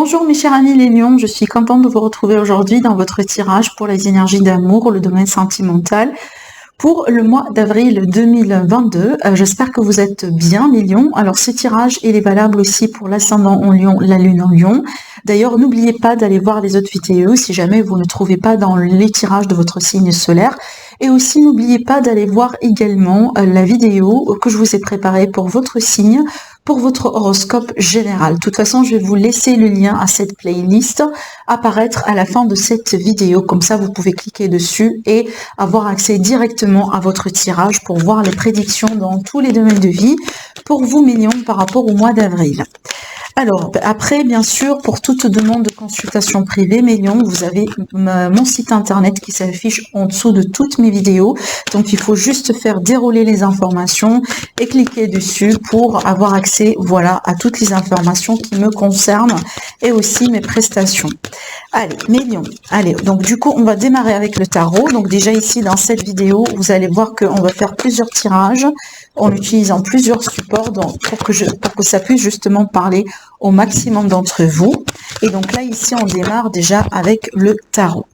Bonjour mes chers amis les lions, je suis contente de vous retrouver aujourd'hui dans votre tirage pour les énergies d'amour, le domaine sentimental pour le mois d'avril 2022. J'espère que vous êtes bien les lions. Alors ce tirage il est valable aussi pour l'ascendant en lion, la lune en lion. D'ailleurs n'oubliez pas d'aller voir les autres vidéos si jamais vous ne trouvez pas dans les tirages de votre signe solaire. Et aussi n'oubliez pas d'aller voir également la vidéo que je vous ai préparée pour votre signe, pour votre horoscope général. De toute façon, je vais vous laisser le lien à cette playlist apparaître à la fin de cette vidéo. Comme ça, vous pouvez cliquer dessus et avoir accès directement à votre tirage pour voir les prédictions dans tous les domaines de vie pour vous, mes lions, par rapport au mois d'avril. Alors, après, bien sûr, pour toute demande de consultation privée, mes lions, vous avez mon site internet qui s'affiche en dessous de toutes mes vidéos. Donc, il faut juste faire dérouler les informations et cliquer dessus pour avoir accès, voilà, à toutes les informations qui me concernent et aussi mes prestations. Allez, mes lions. Allez, donc du coup, on va démarrer avec le tarot. Donc déjà ici, dans cette vidéo, vous allez voir qu'on va faire plusieurs tirages en utilisant plusieurs supports pour que ça puisse justement parler au maximum d'entre vous. Et donc là, ici, on démarre déjà avec le tarot.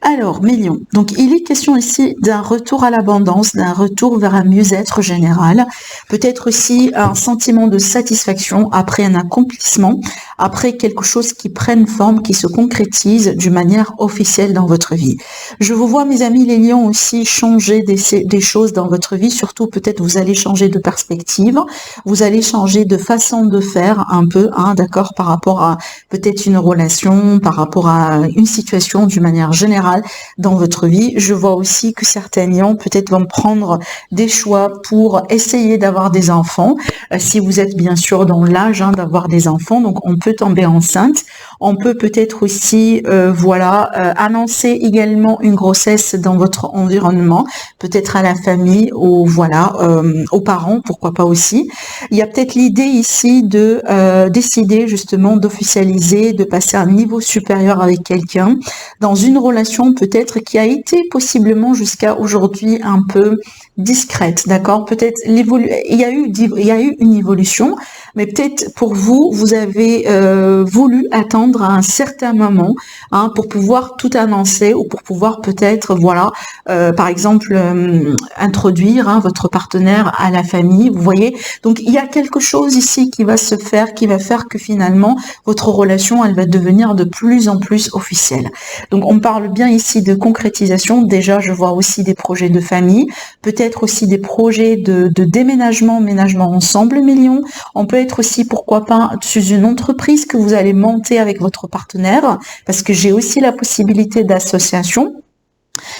Alors, mes lions, donc il est question ici d'un retour à l'abondance, d'un retour vers un mieux-être général, peut-être aussi un sentiment de satisfaction après un accomplissement, après quelque chose qui prenne forme, qui se concrétise d'une manière officielle dans votre vie. Je vous vois, mes amis les lions, aussi changer des choses dans votre vie, surtout peut-être vous allez changer de perspective, vous allez changer de façon de faire un peu, hein, d'accord, par rapport à peut-être une relation, par rapport à une situation d'une manière générale dans votre vie. Je vois aussi que certains lions peut-être vont prendre des choix pour essayer d'avoir des enfants, si vous êtes bien sûr dans l'âge d'avoir des enfants, donc on peut tomber enceinte. On peut peut-être aussi annoncer également une grossesse dans votre environnement, peut-être à la famille ou aux parents, pourquoi pas aussi. Il y a peut-être l'idée ici de décider justement d'officialiser, de passer à un niveau supérieur avec quelqu'un dans une relation peut-être qui a été possiblement jusqu'à aujourd'hui un peu discrète, d'accord? Peut-être il y a eu une évolution, mais peut-être pour vous, vous avez voulu attendre à un certain moment pour pouvoir tout annoncer ou pour pouvoir peut-être, par exemple, introduire votre partenaire à la famille, vous voyez? Donc, il y a quelque chose ici qui va se faire, qui va faire que finalement, votre relation, elle va devenir de plus en plus officielle. Donc, on parle bien ici de concrétisation. Déjà, je vois aussi des projets de famille, peut-être aussi des projets de déménagement, ménagement ensemble, mes lions. On peut être aussi, pourquoi pas, sous une entreprise que vous allez monter avec votre partenaire, parce que j'ai aussi la possibilité d'association.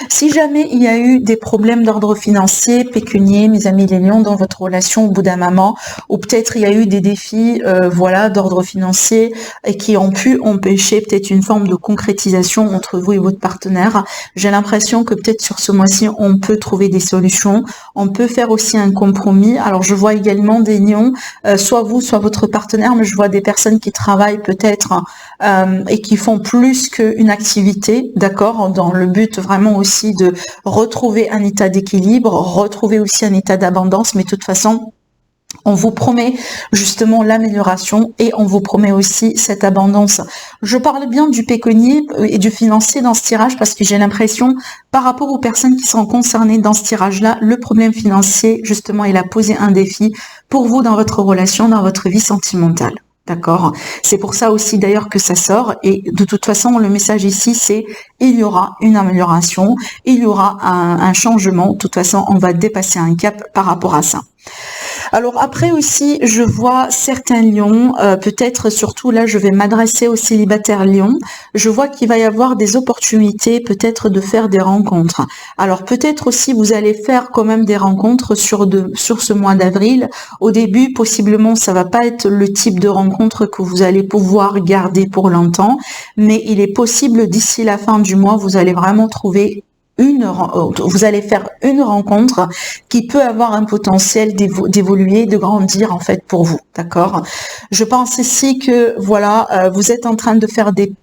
Si jamais il y a eu des problèmes d'ordre financier, pécunier, mes amis les lions, dans votre relation au bout d'un moment, ou peut-être il y a eu des défis d'ordre financier et qui ont pu empêcher peut-être une forme de concrétisation entre vous et votre partenaire, j'ai l'impression que peut-être sur ce mois-ci, on peut trouver des solutions, on peut faire aussi un compromis. Alors je vois également des lions, soit vous, soit votre partenaire, mais je vois des personnes qui travaillent peut-être et qui font plus qu'une activité, d'accord, dans le but vraiment aussi de retrouver un état d'équilibre, retrouver aussi un état d'abondance, mais de toute façon, on vous promet justement l'amélioration et on vous promet aussi cette abondance. Je parle bien du pécunier et du financier dans ce tirage parce que j'ai l'impression, par rapport aux personnes qui sont concernées dans ce tirage-là, le problème financier, justement, il a posé un défi pour vous dans votre relation, dans votre vie sentimentale. D'accord. C'est pour ça aussi d'ailleurs que ça sort et de toute façon le message ici c'est il y aura une amélioration, il y aura un changement. De toute façon on va dépasser un cap par rapport à ça. Alors après aussi, je vois certains lions, peut-être surtout là, je vais m'adresser aux célibataires lions. Je vois qu'il va y avoir des opportunités, peut-être de faire des rencontres. Alors peut-être aussi, vous allez faire quand même des rencontres sur ce mois d'avril. Au début, possiblement, ça va pas être le type de rencontre que vous allez pouvoir garder pour longtemps, mais il est possible d'ici la fin du mois, vous allez vraiment trouver vous allez faire une rencontre qui peut avoir un potentiel d'évoluer, de grandir en fait pour vous, d'accord? Je pense ici que voilà, vous êtes en train de faire des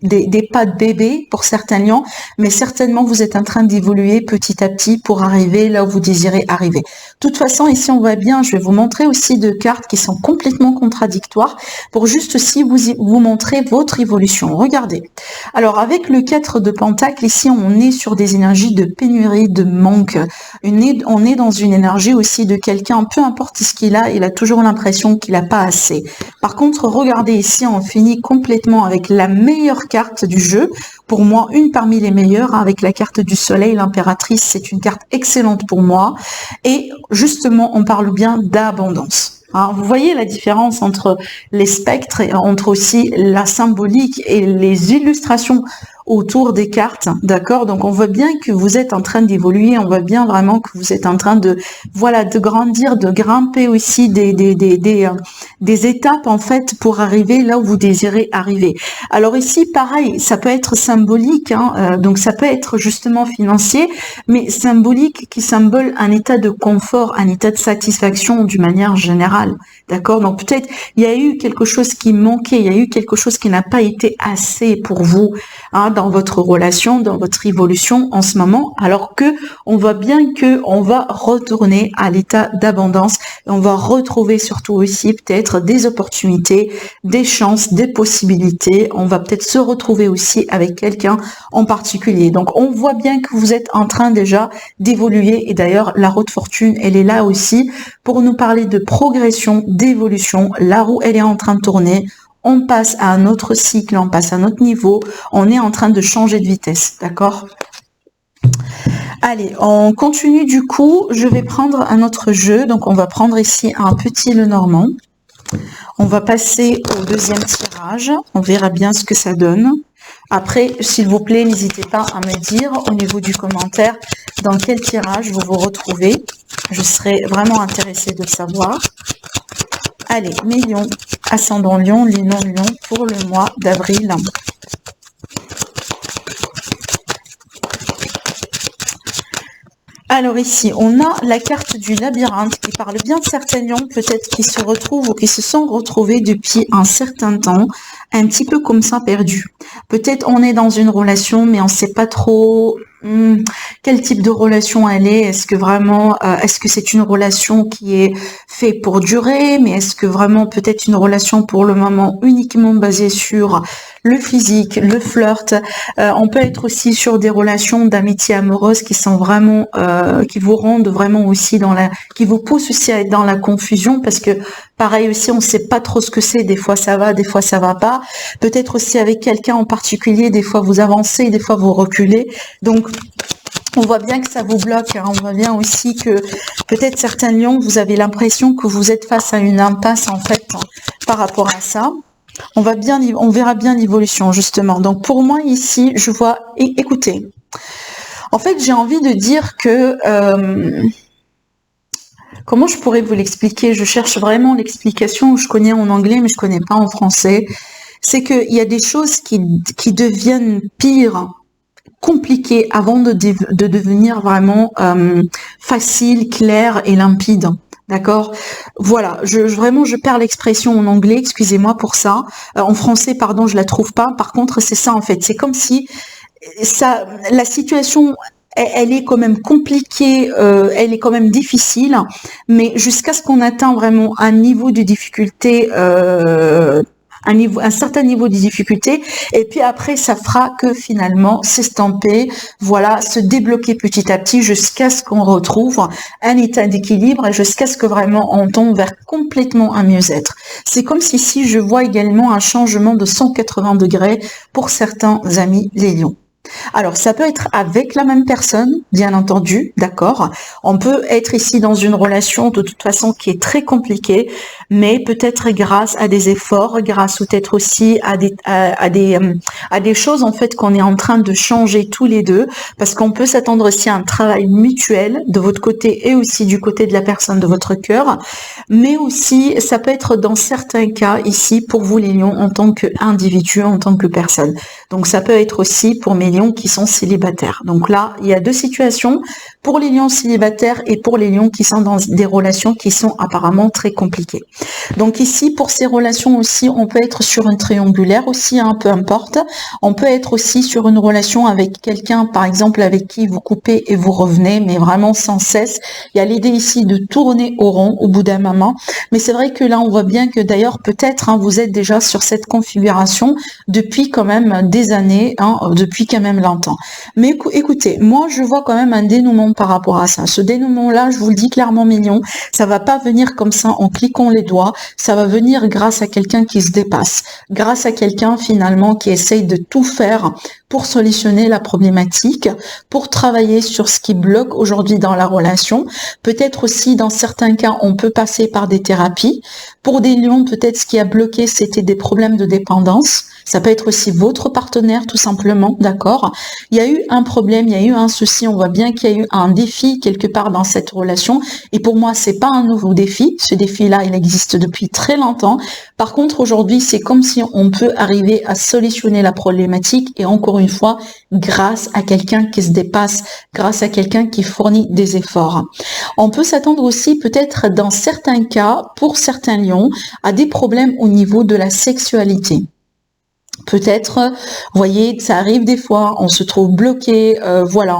pas de bébé pour certains lions, mais certainement vous êtes en train d'évoluer petit à petit pour arriver là où vous désirez arriver. De toute façon, ici on voit bien, je vais vous montrer aussi deux cartes qui sont complètement contradictoires pour juste aussi vous montrer votre évolution. Regardez. Alors avec le 4 de Pentacle, ici on est sur des énergies de pénurie, de manque. On est dans une énergie aussi de quelqu'un, peu importe ce qu'il a, il a toujours l'impression qu'il n'a pas assez. Par contre, regardez ici, on finit complètement avec la meilleure carte du jeu. Pour moi, une parmi les meilleures, avec la carte du soleil, l'impératrice, c'est une carte excellente pour moi. Et justement, on parle bien d'abondance. Hein, vous voyez la différence entre les spectres et entre aussi la symbolique et les illustrations autour des cartes, d'accord? Donc on voit bien que vous êtes en train d'évoluer, on voit bien vraiment que vous êtes en train de voilà de grandir, de grimper aussi des étapes en fait pour arriver là où vous désirez arriver. Alors ici pareil, ça peut être symbolique, hein, donc ça peut être justement financier, mais symbolique qui symbole un état de confort, un état de satisfaction d'une manière générale, d'accord? Donc peut-être il y a eu quelque chose qui manquait, il y a eu quelque chose qui n'a pas été assez pour vous, hein, dans votre relation, dans votre évolution en ce moment, alors que on voit bien que on va retourner à l'état d'abondance et on va retrouver surtout aussi peut-être des opportunités, des chances, des possibilités. On va peut-être se retrouver aussi avec quelqu'un en particulier. Donc on voit bien que vous êtes en train déjà d'évoluer et d'ailleurs la roue de fortune, elle est là aussi pour nous parler de progression, d'évolution. La roue, elle est en train de tourner. On passe à un autre cycle, on passe à un autre niveau, on est en train de changer de vitesse, d'accord? Allez, on continue du coup, je vais prendre un autre jeu, donc on va prendre ici un petit Lenormand. On va passer au deuxième tirage, on verra bien ce que ça donne. Après, s'il vous plaît, n'hésitez pas à me dire au niveau du commentaire dans quel tirage vous vous retrouvez. Je serais vraiment intéressée de le savoir. Allez, mes lions, ascendant lion, les non-lions pour le mois d'avril. Alors ici, on a la carte du labyrinthe qui parle bien de certains lions, peut-être qui se retrouvent ou qui se sont retrouvés depuis un certain temps, un petit peu comme ça perdus. Peut-être on est dans une relation, mais on ne sait pas trop quel type de relation elle est. Est-ce que vraiment, est-ce que c'est une relation qui est faite pour durer, mais est-ce que vraiment peut-être une relation pour le moment uniquement basée sur le physique, le flirt. On peut être aussi sur des relations d'amitié amoureuse qui sont vraiment, qui vous rendent vraiment aussi qui vous poussent aussi à être dans la confusion parce que pareil aussi, on ne sait pas trop ce que c'est. Des fois ça va, des fois ça va pas. Peut-être aussi avec quelqu'un en particulier, des fois vous avancez, des fois vous reculez. Donc on voit bien que ça vous bloque, hein. On voit bien aussi que peut-être certains lions, vous avez l'impression que vous êtes face à une impasse en fait par rapport à ça. On verra bien l'évolution justement. Donc pour moi ici, je vois, écoutez, en fait j'ai envie de dire que, comment je pourrais vous l'expliquer? Je cherche vraiment l'explication, je connais en anglais mais je connais pas en français. C'est qu'il y a des choses qui deviennent pires, compliquées avant de devenir vraiment faciles, claires et limpides. D'accord? Voilà, vraiment je perds l'expression en anglais, excusez-moi pour ça. En français, pardon, je la trouve pas. Par contre, c'est ça en fait. C'est comme si la situation, elle est quand même compliquée, elle est quand même difficile, mais jusqu'à ce qu'on atteint vraiment un niveau de difficulté, un certain niveau de difficulté, et puis après ça fera que finalement s'estamper, voilà, se débloquer petit à petit jusqu'à ce qu'on retrouve un état d'équilibre et jusqu'à ce que vraiment on tombe vers complètement un mieux-être. C'est comme si je vois également un changement de 180 degrés pour certains amis les lions. Alors, ça peut être avec la même personne, bien entendu, d'accord. On peut être ici dans une relation de toute façon qui est très compliquée, mais peut-être grâce à des efforts, grâce peut-être aussi à des choses en fait qu'on est en train de changer tous les deux, parce qu'on peut s'attendre aussi à un travail mutuel de votre côté et aussi du côté de la personne de votre cœur, mais aussi ça peut être dans certains cas ici pour vous les lions en tant qu'individu, en tant que personne. Donc ça peut être aussi pour mes lions lions qui sont célibataires. Donc là, il y a deux situations pour les lions célibataires et pour les lions qui sont dans des relations qui sont apparemment très compliquées. Donc ici, pour ces relations aussi, on peut être sur une triangulaire aussi, hein, peu importe. On peut être aussi sur une relation avec quelqu'un, par exemple, avec qui vous coupez et vous revenez, mais vraiment sans cesse. Il y a l'idée ici de tourner au rond au bout d'un moment. Mais c'est vrai que là, on voit bien que d'ailleurs, peut-être, hein, vous êtes déjà sur cette configuration depuis quand même des années, hein, depuis quand même longtemps. Mais écoutez, moi, je vois quand même un dénouement par rapport à ça. Ce dénouement-là, je vous le dis clairement, mignon, ça va pas venir comme ça en cliquant les doigts, ça va venir grâce à quelqu'un qui se dépasse, grâce à quelqu'un finalement qui essaye de tout faire pour solutionner la problématique, pour travailler sur ce qui bloque aujourd'hui dans la relation. Peut-être aussi, dans certains cas, on peut passer par des thérapies. Pour des lions, peut-être ce qui a bloqué, c'était des problèmes de dépendance. Ça peut être aussi votre partenaire, tout simplement, d'accord? Il y a eu un problème, il y a eu un souci, on voit bien qu'il y a eu un défi quelque part dans cette relation. Et pour moi, c'est pas un nouveau défi. Ce défi-là, il existe depuis très longtemps. Par contre, aujourd'hui, c'est comme si on peut arriver à solutionner la problématique et encore une fois, grâce à quelqu'un qui se dépasse, grâce à quelqu'un qui fournit des efforts. On peut s'attendre aussi peut-être dans certains cas, pour certains lions, à des problèmes au niveau de la sexualité. Peut-être, vous voyez, ça arrive des fois, on se trouve bloqué, voilà,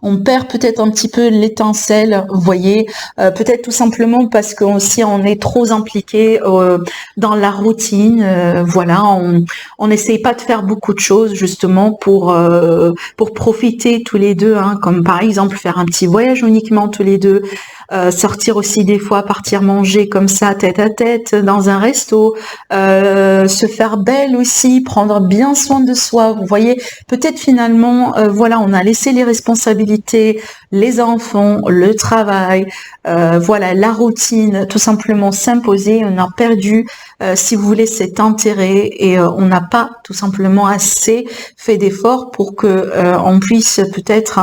on perd peut-être un petit peu l'étincelle, vous voyez, peut-être tout simplement parce qu'on si on est trop impliqué dans la routine, voilà, on n'essaye pas de faire beaucoup de choses justement pour profiter tous les deux, hein, comme par exemple faire un petit voyage uniquement tous les deux, sortir aussi des fois, partir manger comme ça tête à tête dans un resto, se faire belle aussi, prendre bien soin de soi. Vous voyez, peut-être finalement, voilà, on a laissé les responsabilités, les enfants, le travail, voilà, la routine, tout simplement s'imposer. On a perdu, si vous voulez, cet intérêt et on n'a pas tout simplement assez fait d'efforts pour que on puisse peut-être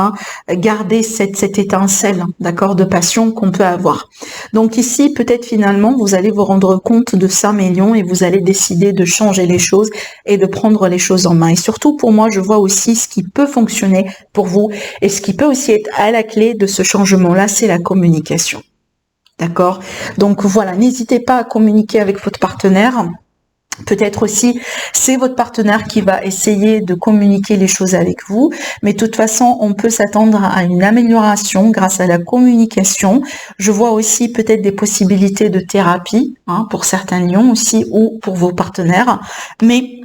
garder cette étincelle, d'accord, de passion qu'on peut avoir. Donc ici, peut-être finalement, vous allez vous rendre compte de ça, mes lions, et vous allez décider de changer les choses et de prendre les choses en main. Et surtout, pour moi, je vois aussi ce qui peut fonctionner pour vous et ce qui peut aussi être à la clé de ce changement-là, c'est la communication. D'accord? Donc voilà, n'hésitez pas à communiquer avec votre partenaire. Peut-être aussi, c'est votre partenaire qui va essayer de communiquer les choses avec vous, mais de toute façon, on peut s'attendre à une amélioration grâce à la communication. Je vois aussi peut-être des possibilités de thérapie, hein, pour certains lions aussi, ou pour vos partenaires, mais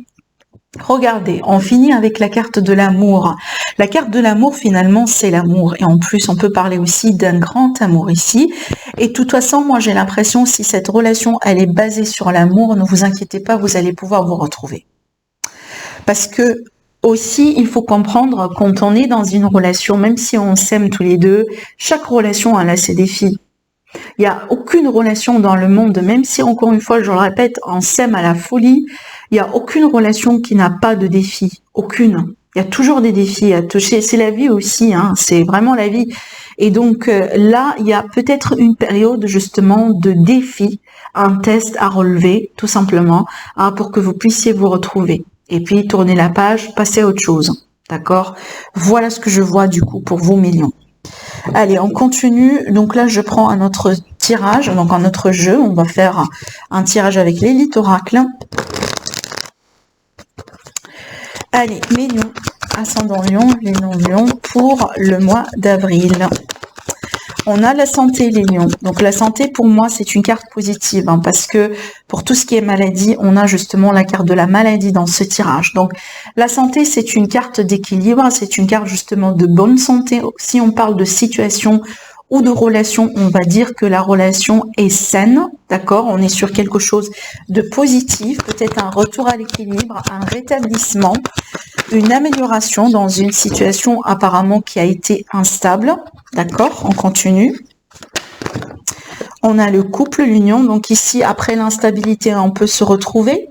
regardez, on finit avec la carte de l'amour. La carte de l'amour, finalement, c'est l'amour. Et en plus, on peut parler aussi d'un grand amour ici. Et de toute façon, moi, j'ai l'impression, si cette relation, elle est basée sur l'amour, ne vous inquiétez pas, vous allez pouvoir vous retrouver. Parce que, aussi, il faut comprendre, quand on est dans une relation, même si on s'aime tous les deux, chaque relation, elle a ses défis. Il n'y a aucune relation dans le monde, même si, encore une fois, je le répète, on s'aime à la folie, il n'y a aucune relation qui n'a pas de défis. Aucune. Il y a toujours des défis à toucher. C'est la vie aussi, hein, c'est vraiment la vie. Et donc là, il y a peut-être une période justement de défi, un test à relever, tout simplement, hein, pour que vous puissiez vous retrouver. Et puis, tourner la page, passer à autre chose. D'accord? Voilà ce que je vois du coup pour vous, mes lions. Allez, on continue. Donc là, je prends un autre tirage, donc un autre jeu. On va faire un tirage avec l'élite oracle. Allez, les lions, ascendant lion, les non-lions pour le mois d'avril. On a la santé, les lions. Donc la santé, pour moi, c'est une carte positive, hein, parce que pour tout ce qui est maladie, on a justement la carte de la maladie dans ce tirage. Donc la santé, c'est une carte d'équilibre, c'est une carte justement de bonne santé. Si on parle de situation ou de relation, on va dire que la relation est saine, d'accord? On est sur quelque chose de positif, peut-être un retour à l'équilibre, un rétablissement, une amélioration dans une situation apparemment qui a été instable, d'accord? On continue. On a le couple, l'union, donc ici, après l'instabilité, on peut se retrouver.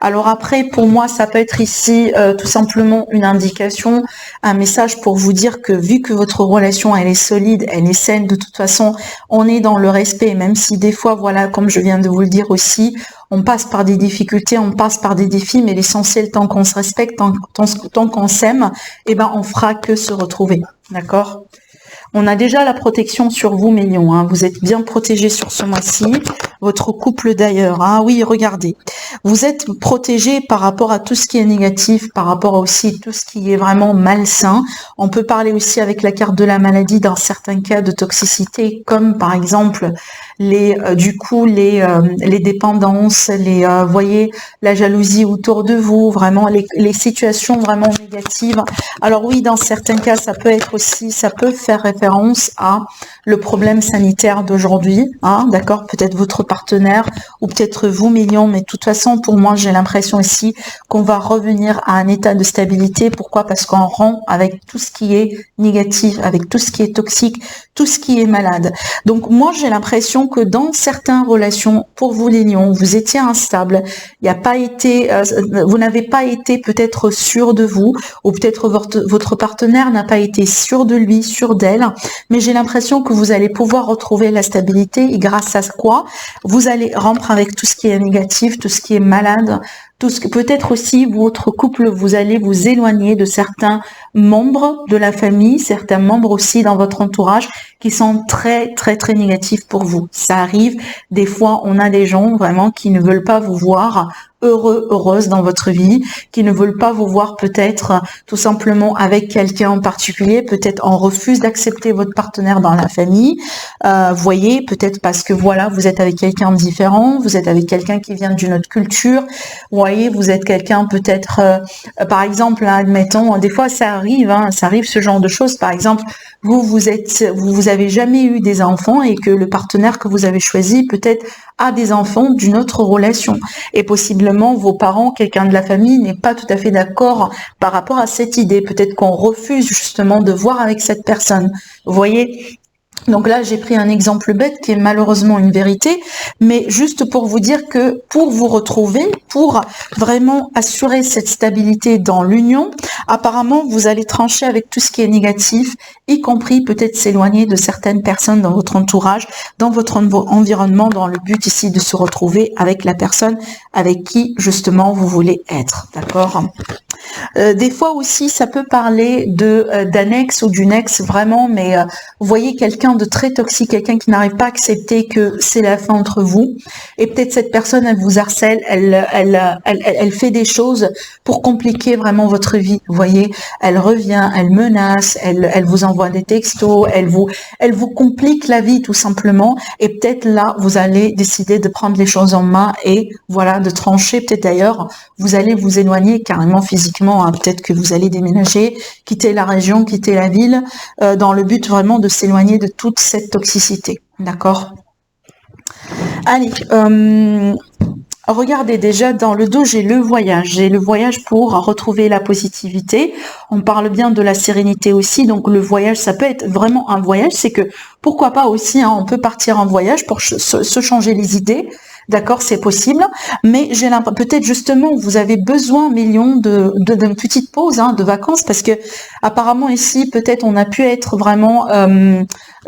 Alors après, pour moi, ça peut être ici tout simplement une indication, un message pour vous dire que vu que votre relation, elle est solide, elle est saine, de toute façon, on est dans le respect, même si des fois, voilà, comme je viens de vous le dire aussi, on passe par des difficultés, on passe par des défis, mais l'essentiel, tant qu'on se respecte, tant qu'on s'aime, eh ben, on fera que se retrouver. D'accord? On a déjà la protection sur vous, mes lions. Hein. Vous êtes bien protégés sur ce mois-ci. Votre couple d'ailleurs. Ah oui, regardez. Vous êtes protégés par rapport à tout ce qui est négatif, par rapport aussi à tout ce qui est vraiment malsain. On peut parler aussi avec la carte de la maladie dans certains cas de toxicité, comme par exemple les dépendances, voyez, la jalousie autour de vous, vraiment les situations vraiment négatives. Alors oui, dans certains cas, ça peut faire référence à le problème sanitaire d'aujourd'hui, hein, d'accord, peut-être votre partenaire ou peut-être vous, millions, mais de toute façon, pour moi, j'ai l'impression ici qu'on va revenir à un état de stabilité. Pourquoi? Parce qu'on rompt avec tout ce qui est négatif, avec tout ce qui est toxique, tout ce qui est malade. Donc moi, j'ai l'impression que dans certaines relations, pour vous les lions, vous étiez instable, vous n'avez pas été peut-être sûr de vous, ou peut-être votre partenaire n'a pas été sûr de lui, sûr d'elle, mais j'ai l'impression que vous allez pouvoir retrouver la stabilité et grâce à quoi vous allez rompre avec tout ce qui est négatif, tout ce qui est malade, tout ce que peut-être aussi votre couple, vous allez vous éloigner de certains membres de la famille, certains membres aussi dans votre entourage qui sont très très très négatifs pour vous. Ça arrive, des fois on a des gens vraiment qui ne veulent pas vous voir heureux, heureuse dans votre vie, qui ne veulent pas vous voir peut-être tout simplement avec quelqu'un en particulier, peut-être on refuse d'accepter votre partenaire dans la famille, voyez, peut-être parce que voilà, vous êtes avec quelqu'un de différent, vous êtes avec quelqu'un qui vient d'une autre culture, voyez, vous êtes quelqu'un peut-être, par exemple, hein, admettons, des fois ça arrive ce genre de choses, par exemple, vous avez jamais eu des enfants et que le partenaire que vous avez choisi peut-être a des enfants d'une autre relation et possiblement vos parents, quelqu'un de la famille n'est pas tout à fait d'accord par rapport à cette idée. Peut-être qu'on refuse justement de voir avec cette personne. Vous voyez? Donc là, j'ai pris un exemple bête qui est malheureusement une vérité, mais juste pour vous dire que pour vous retrouver, pour vraiment assurer cette stabilité dans l'union, apparemment, vous allez trancher avec tout ce qui est négatif, y compris peut-être s'éloigner de certaines personnes dans votre entourage, dans votre environnement, dans le but ici de se retrouver avec la personne avec qui justement vous voulez être, d'accord ? Des fois aussi, ça peut parler d'un ex ou d'une ex vraiment, mais vous voyez quelqu'un de très toxique, quelqu'un qui n'arrive pas à accepter que c'est la fin entre vous, et peut-être cette personne, elle vous harcèle, elle fait des choses pour compliquer vraiment votre vie. Vous voyez, elle revient, elle menace, elle vous envoie des textos, elle vous complique la vie tout simplement, et peut-être là, vous allez décider de prendre les choses en main et voilà, de trancher. Peut-être d'ailleurs, vous allez vous éloigner carrément physiquement, hein. Peut-être que vous allez déménager, quitter la région, quitter la ville, dans le but vraiment de s'éloigner de toute cette toxicité. D'accord ? Allez, regardez déjà dans le dos, j'ai le voyage. J'ai le voyage pour retrouver la positivité. On parle bien de la sérénité aussi. Donc le voyage, ça peut être vraiment un voyage. C'est que pourquoi pas aussi, hein, on peut partir en voyage pour se changer les idées. D'accord, c'est possible, mais j'ai l'impression peut-être justement vous avez besoin, millions, d'une petite pause, hein, de vacances, parce que apparemment ici peut-être on a pu être vraiment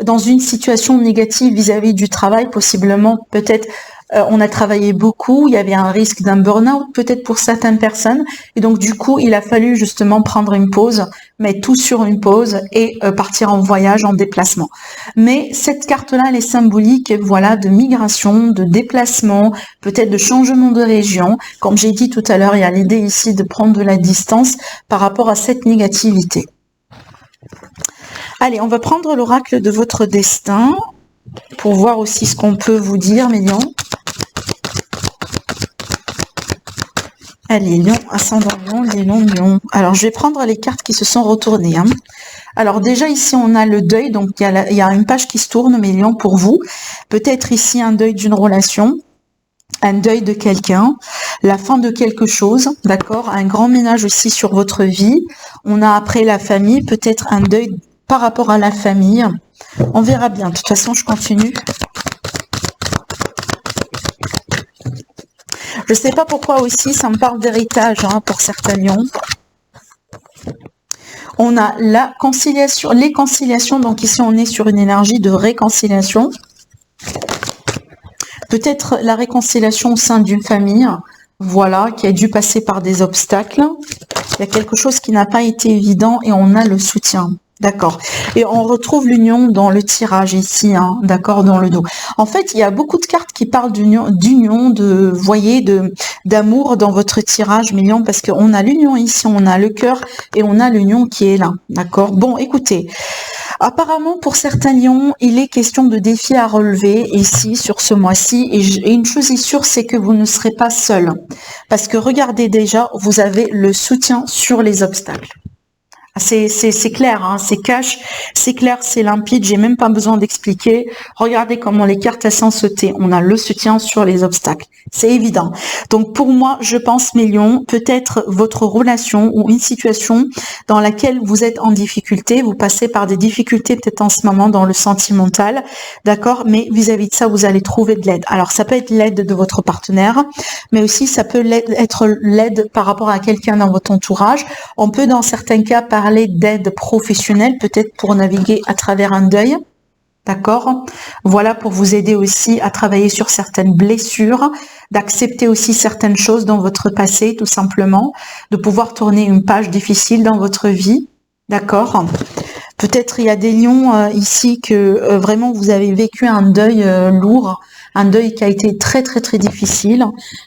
dans une situation négative vis-à-vis du travail, possiblement peut-être on a travaillé beaucoup, il y avait un risque d'un burn-out peut-être pour certaines personnes, et donc du coup il a fallu justement prendre une pause, mettre tout sur une pause et partir en voyage, en déplacement. Mais cette carte-là, elle est symbolique, voilà, de migration, de déplacement, peut-être de changement de région. Comme j'ai dit tout à l'heure, il y a l'idée ici de prendre de la distance par rapport à cette négativité. Allez, on va prendre l'oracle de votre destin pour voir aussi ce qu'on peut vous dire, mes lions. Allez, lion, ascendant lion, les lions. Alors, je vais prendre les cartes qui se sont retournées. Hein. Alors, déjà, ici, on a le deuil. Donc, il y a une page qui se tourne, mes lions, pour vous. Peut-être ici, un deuil d'une relation, un deuil de quelqu'un, la fin de quelque chose, d'accord ? Un grand ménage aussi sur votre vie. On a après la famille, peut-être un deuil par rapport à la famille. On verra bien. De toute façon, je continue. Je sais pas pourquoi aussi, ça me parle d'héritage hein, pour certains lions. On a la conciliation, les conciliations. Donc ici, on est sur une énergie de réconciliation. Peut-être la réconciliation au sein d'une famille, voilà, qui a dû passer par des obstacles. Il y a quelque chose qui n'a pas été évident et on a le soutien. D'accord. Et on retrouve l'union dans le tirage ici, hein, d'accord, dans le dos. En fait, il y a beaucoup de cartes qui parlent d'union, de, voyez, d'amour dans votre tirage, million, parce qu'on a l'union ici, on a le cœur et on a l'union qui est là, d'accord. Bon, écoutez. Apparemment, pour certains lions, il est question de défis à relever ici, sur ce mois-ci. Et une chose est sûre, c'est que vous ne serez pas seul. Parce que regardez déjà, vous avez le soutien sur les obstacles. C'est clair, hein, c'est cash, c'est clair, c'est limpide, j'ai même pas besoin d'expliquer. Regardez comment les cartes elles sont sautées. On a le soutien sur les obstacles. C'est évident. Donc pour moi, je pense, mes lions, peut-être votre relation ou une situation dans laquelle vous êtes en difficulté, vous passez par des difficultés peut-être en ce moment dans le sentimental, d'accord, mais vis-à-vis de ça, vous allez trouver de l'aide. Alors ça peut être l'aide de votre partenaire, mais aussi ça peut être l'aide par rapport à quelqu'un dans votre entourage. On peut dans certains cas parler d'aide professionnelle, peut-être pour naviguer à travers un deuil, d'accord? Voilà, pour vous aider aussi à travailler sur certaines blessures, d'accepter aussi certaines choses dans votre passé, tout simplement, de pouvoir tourner une page difficile dans votre vie, d'accord? Peut-être il y a des lions ici que vraiment vous avez vécu un deuil lourd, un deuil qui a été très très très difficile,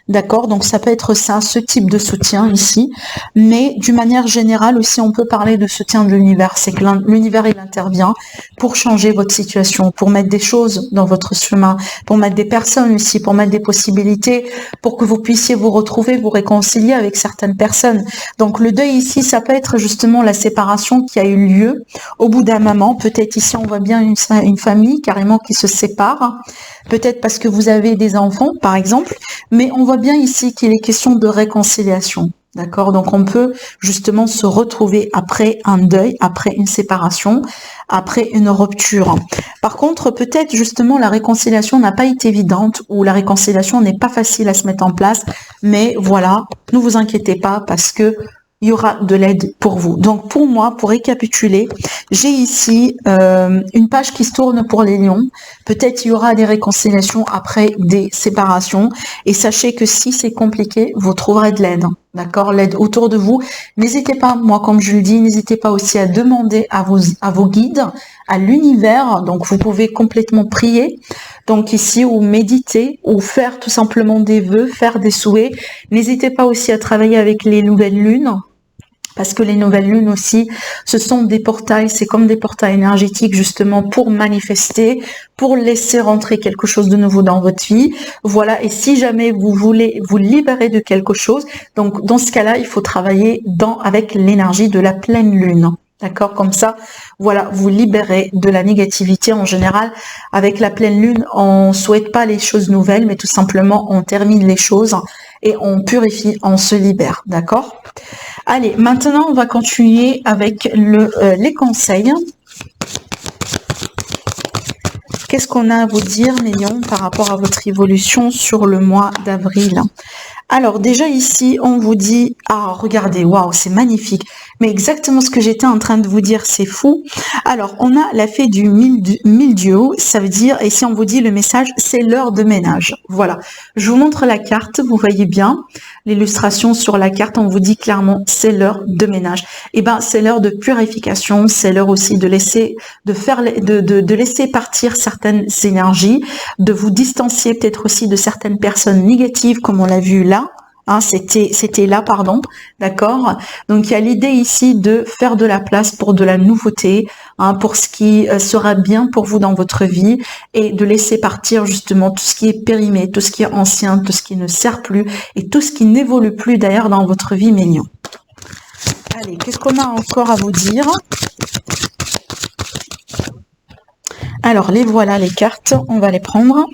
d'accord? Donc ça peut être ça, ce type de soutien ici, mais d'une manière générale aussi on peut parler de soutien de l'univers, c'est que l'univers il intervient pour changer votre situation, pour mettre des choses dans votre chemin, pour mettre des personnes aussi, pour mettre des possibilités, pour que vous puissiez vous retrouver, vous réconcilier avec certaines personnes. Donc le deuil ici, ça peut être justement la séparation qui a eu lieu au bout d'un moment. Peut-être ici on voit bien une famille carrément qui se sépare, peut-être parce que vous avez des enfants par exemple, mais on voit bien ici qu'il est question de réconciliation. D'accord? Donc on peut justement se retrouver après un deuil, après une séparation, après une rupture. Par contre, peut-être justement la réconciliation n'a pas été évidente ou la réconciliation n'est pas facile à se mettre en place, mais voilà, ne vous inquiétez pas parce que il y aura de l'aide pour vous. Donc pour moi, pour récapituler, j'ai ici une page qui se tourne pour les lions. Peut-être il y aura des réconciliations après des séparations. Et sachez que si c'est compliqué, vous trouverez de l'aide. D'accord? L'aide autour de vous. N'hésitez pas, moi comme je le dis, n'hésitez pas aussi à demander à vos guides, à l'univers. Donc vous pouvez complètement prier. Donc ici, ou méditer, ou faire tout simplement des vœux, faire des souhaits. N'hésitez pas aussi à travailler avec les nouvelles lunes. Parce que les nouvelles lunes aussi, ce sont des portails, c'est comme des portails énergétiques justement pour manifester, pour laisser rentrer quelque chose de nouveau dans votre vie. Voilà, et si jamais vous voulez vous libérer de quelque chose, donc dans ce cas-là, il faut travailler avec l'énergie de la pleine lune. D'accord? Comme ça, voilà, vous libérez de la négativité en général. Avec la pleine lune, on souhaite pas les choses nouvelles, mais tout simplement, on termine les choses et on purifie, on se libère. D'accord? Allez, maintenant, on va continuer avec les conseils. Qu'est-ce qu'on a à vous dire, mes lions, par rapport à votre évolution sur le mois d'avril? Alors, déjà ici, on vous dit, ah, regardez, waouh, c'est magnifique. Mais exactement ce que j'étais en train de vous dire, c'est fou. Alors, on a la fée du mildiou, ça veut dire, et si on vous dit le message, c'est l'heure de ménage. Voilà. Je vous montre la carte, vous voyez bien l'illustration sur la carte, on vous dit clairement, c'est l'heure de ménage. Et ben, c'est l'heure de purification, c'est l'heure aussi de laisser, de laisser partir certaines énergies, de vous distancier peut-être aussi de certaines personnes négatives, comme on l'a vu là. Hein, c'était là, pardon, d'accord. Donc il y a l'idée ici de faire de la place pour de la nouveauté, hein, pour ce qui sera bien pour vous dans votre vie et de laisser partir justement tout ce qui est périmé, tout ce qui est ancien, tout ce qui ne sert plus et tout ce qui n'évolue plus d'ailleurs dans votre vie, mes lions. Allez, qu'est-ce qu'on a encore à vous dire? Alors les voilà les cartes, on va les prendre.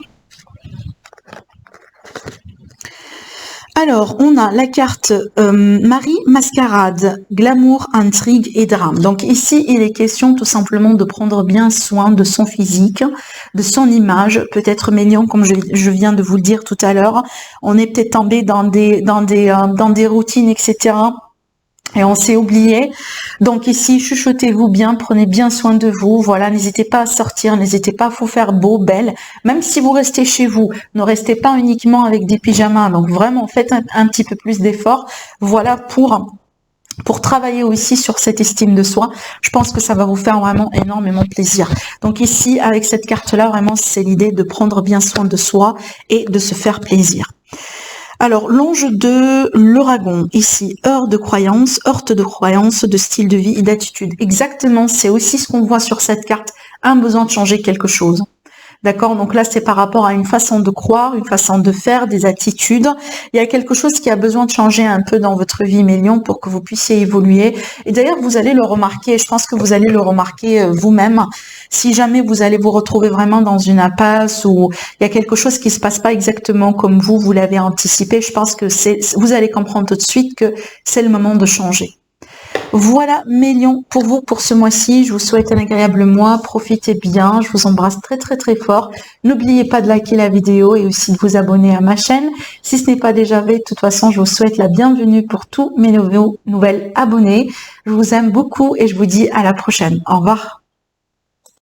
Alors, on a la carte Marie Mascarade, glamour, intrigue et drame. Donc ici, il est question tout simplement de prendre bien soin de son physique, de son image, peut-être mignon, comme je viens de vous le dire tout à l'heure. On est peut-être tombé dans des routines, etc. Et on s'est oublié. Donc ici, chuchotez-vous bien, prenez bien soin de vous. Voilà, n'hésitez pas à sortir, n'hésitez pas à vous faire beau, belle. Même si vous restez chez vous, ne restez pas uniquement avec des pyjamas. Donc vraiment, faites un petit peu plus d'efforts. Voilà pour travailler aussi sur cette estime de soi. Je pense que ça va vous faire vraiment énormément plaisir. Donc ici, avec cette carte-là, vraiment, c'est l'idée de prendre bien soin de soi et de se faire plaisir. Alors, l'ange de l'Ouragan, ici, heurte de croyance, de style de vie et d'attitude. Exactement, c'est aussi ce qu'on voit sur cette carte, un besoin de changer quelque chose. D'accord? Donc là, c'est par rapport à une façon de croire, une façon de faire, des attitudes. Il y a quelque chose qui a besoin de changer un peu dans votre vie, Mélion, pour que vous puissiez évoluer. Et d'ailleurs, vous allez le remarquer, je pense que vous allez le remarquer vous-même. Si jamais vous allez vous retrouver vraiment dans une impasse ou il y a quelque chose qui se passe pas exactement comme vous l'avez anticipé, je pense que vous allez comprendre tout de suite que c'est le moment de changer. Voilà mes lions pour vous pour ce mois-ci. Je vous souhaite un agréable mois. Profitez bien. Je vous embrasse très très très fort. N'oubliez pas de liker la vidéo et aussi de vous abonner à ma chaîne. Si ce n'est pas déjà fait, de toute façon, je vous souhaite la bienvenue pour tous mes nouvelles abonnés. Je vous aime beaucoup et je vous dis à la prochaine. Au revoir.